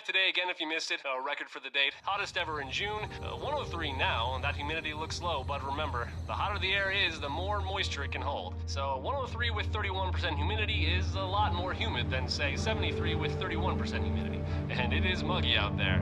Today again if you missed it, a record for the date. Hottest ever in June, 103 now, and that humidity looks low, but remember, the hotter the air is, the more moisture it can hold. So 103 with 31% humidity is a lot more humid than, say, 73 with 31% humidity. And it is muggy out there.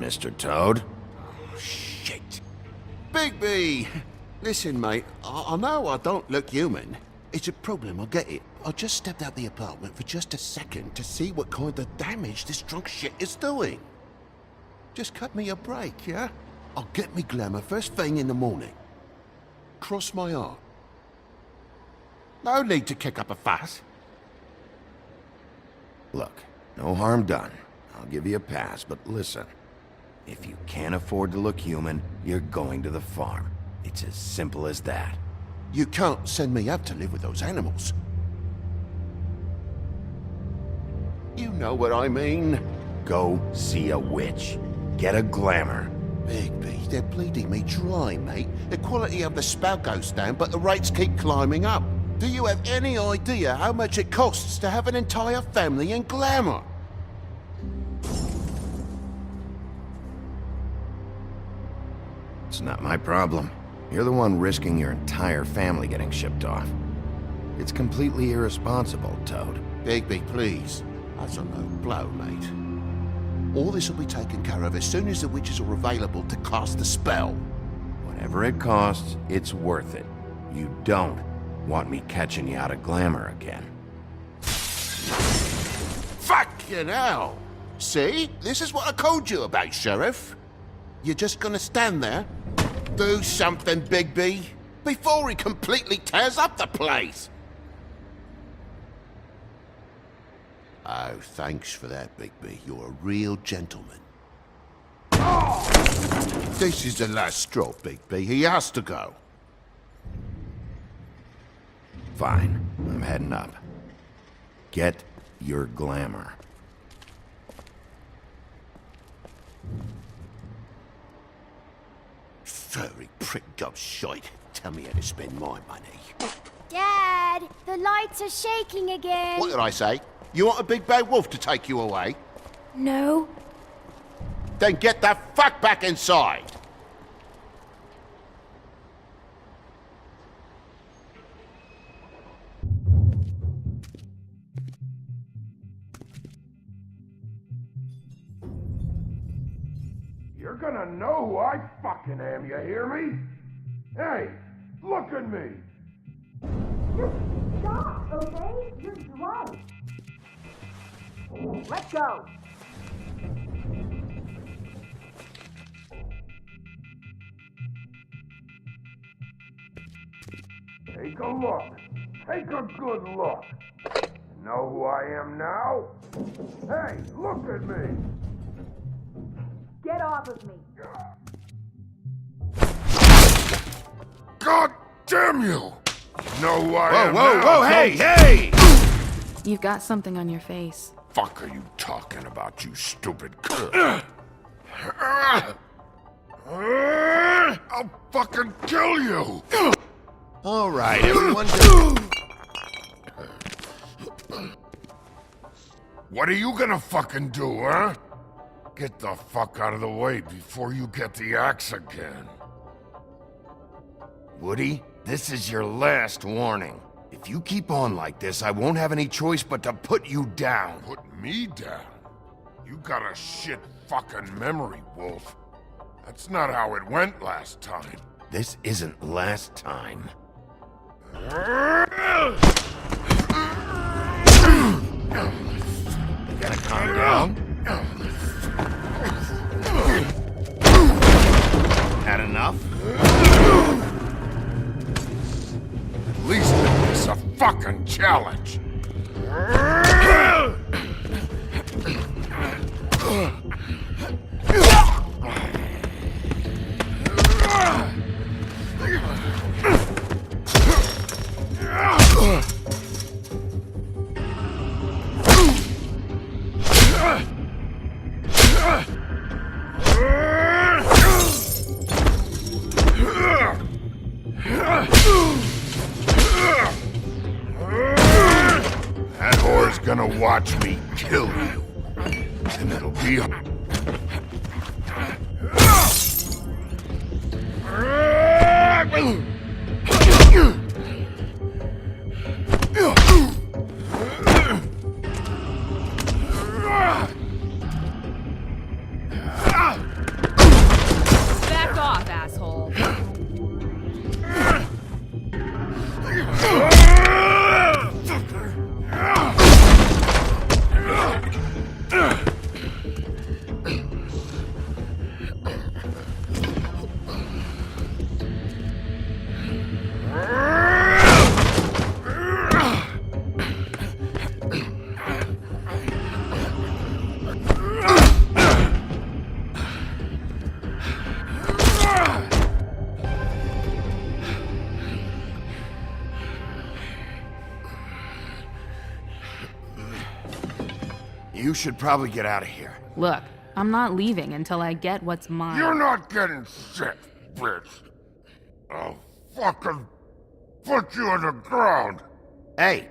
Mr. Toad? Oh, shit. Bigby! Listen, mate, I know I don't look human. It's a problem, I get it. I just stepped out the apartment for just a second to see what kind of damage this drunk shit is doing. Just cut me a break, yeah? I'll get me glamour first thing in the morning. Cross my heart. No need to kick up a fuss. Look, no harm done. I'll give you a pass, but listen. If you can't afford to look human, you're going to the farm. It's as simple as that. You can't send me out to live with those animals. You know what I mean. Go see a witch. Get a glamour. Bigby, they're bleeding me dry, mate. The quality of the spout goes down, but the rates keep climbing up. Do you have any idea how much it costs to have an entire family in glamour? It's not my problem. You're the one risking your entire family getting shipped off. It's completely irresponsible, Toad. Bigby, please. That's a low blow, mate. All this will be taken care of as soon as the witches are available to cast the spell. Whatever it costs, it's worth it. You don't want me catching you out of glamour again. Fucking hell! See? This is what I told you about, Sheriff. You're just gonna stand there? Do something, Bigby, before he completely tears up the place! Oh, thanks for that, Bigby. You're a real gentleman. This is the last straw, Bigby. He has to go. Fine, I'm heading up. Get your glamour. Furry prick gobshite. Tell me how to spend my money. Dad, the lights are shaking again. What did I say? You want a big bad wolf to take you away? No. Then get the fuck back inside! You're gonna know who I fucking am, you hear me? Hey, look at me! Just stop, okay? You're drunk. Let go. Take a look. Take a good look. Know who I am now? Hey, look at me! Get off of me. God damn you! Know who I Whoa, am whoa, now? whoa, hey, hey! You've got something on your face. Fuck are you talking about, you stupid I'll fucking kill you! All right, everyone do... What are you gonna fucking do, huh? Get the fuck out of the way before you get the axe again. Woody, this is your last warning. If you keep on like this, I won't have any choice but to put you down. Put me down? You got a shit fucking memory, Wolf. That's not how it went last time. This isn't last time. You gotta calm down. Had enough? At least make this a fucking challenge. That whore's gonna watch me kill you. And it'll be... Back off, asshole. You should probably get out of here. Look, I'm not leaving until I get what's mine. You're not getting shit, bitch. I'll fucking put you on the ground. Hey,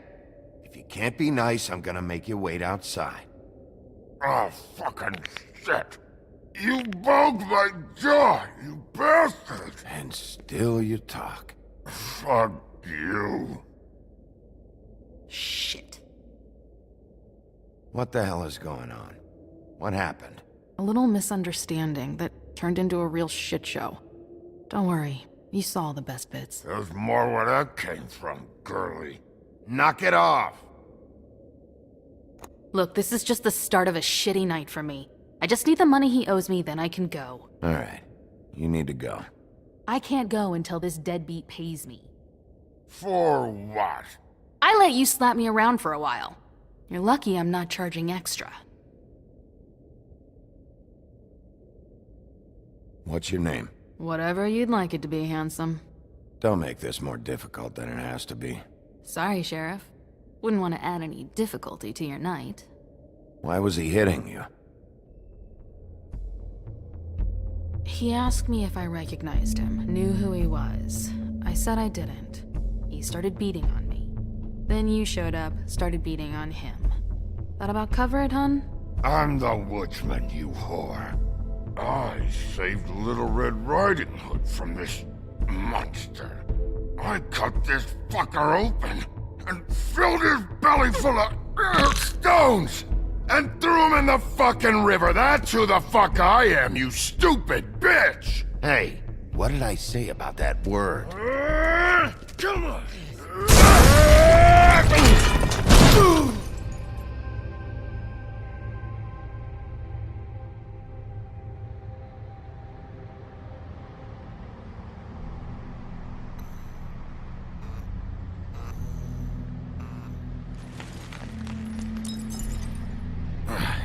if you can't be nice, I'm gonna make you wait outside. Oh, fucking shit. You bugged my jaw, you bastard. And still you talk. Fuck you. Shit. What the hell is going on? What happened? A little misunderstanding that turned into a real shit show. Don't worry, you saw the best bits. There's more where that came from, girly. Knock it off! Look, this is just the start of a shitty night for me. I just need the money he owes me, then I can go. Alright, you need to go. I can't go until this deadbeat pays me. For what? I let you slap me around for a while. You're lucky I'm not charging extra. What's your name? Whatever you'd like it to be, handsome. Don't make this more difficult than it has to be. Sorry, Sheriff. Wouldn't want to add any difficulty to your night. Why was he hitting you? He asked me if I recognized him, knew who he was. I said I didn't. He started beating on me. Then you showed up, started beating on him. That about cover it, hun? I'm the woodsman, you whore. I saved Little Red Riding Hood from this monster. I cut this fucker open and filled his belly full of stones and threw him in the fucking river. That's who the fuck I am, you stupid bitch! Hey, what did I say about that word? Come on!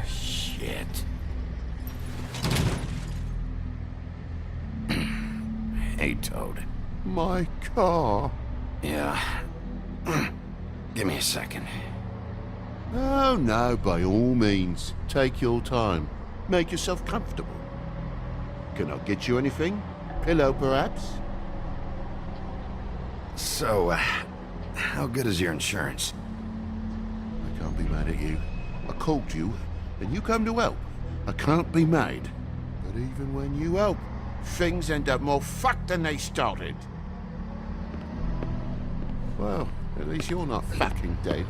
Shit. Hey, Toad. My car? Yeah. Give me a second. Oh, no, by all means. Take your time. Make yourself comfortable. Can I get you anything? Pillow, perhaps? So, how good is your insurance? I can't be mad at you. I called you, and you come to help. I can't be mad. But even when you help, things end up more fucked than they started. Well, at least you're not fucking dead.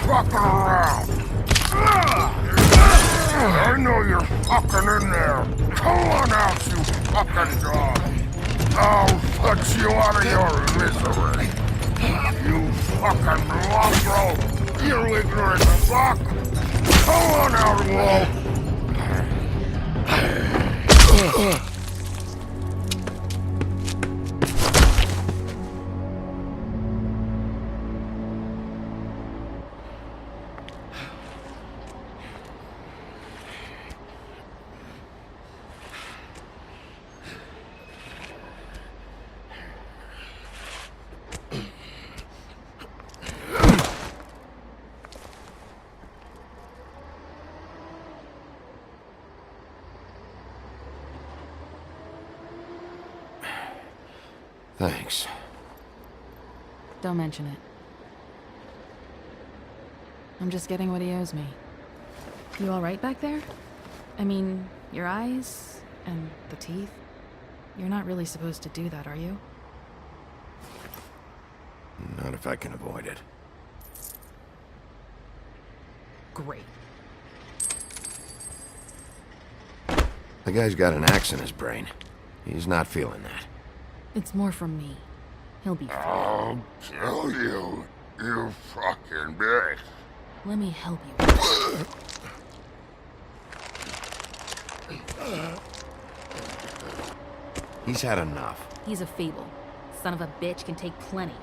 Fucking around! I know you're fucking in there! Come on out, you fucking dog! I'll put you out of your misery! You fucking mongrel! You ignorant fuck! Come on out, Wolf! Thanks. Don't mention it. I'm just getting what he owes me. You alright back there? I mean, your eyes and the teeth? You're not really supposed to do that, are you? Not if I can avoid it. Great. The guy's got an axe in his brain. He's not feeling that. It's more from me. He'll be fine. I'll kill you, you fucking bitch! Let me help you. He's had enough. He's a fable. Son of a bitch can take plenty.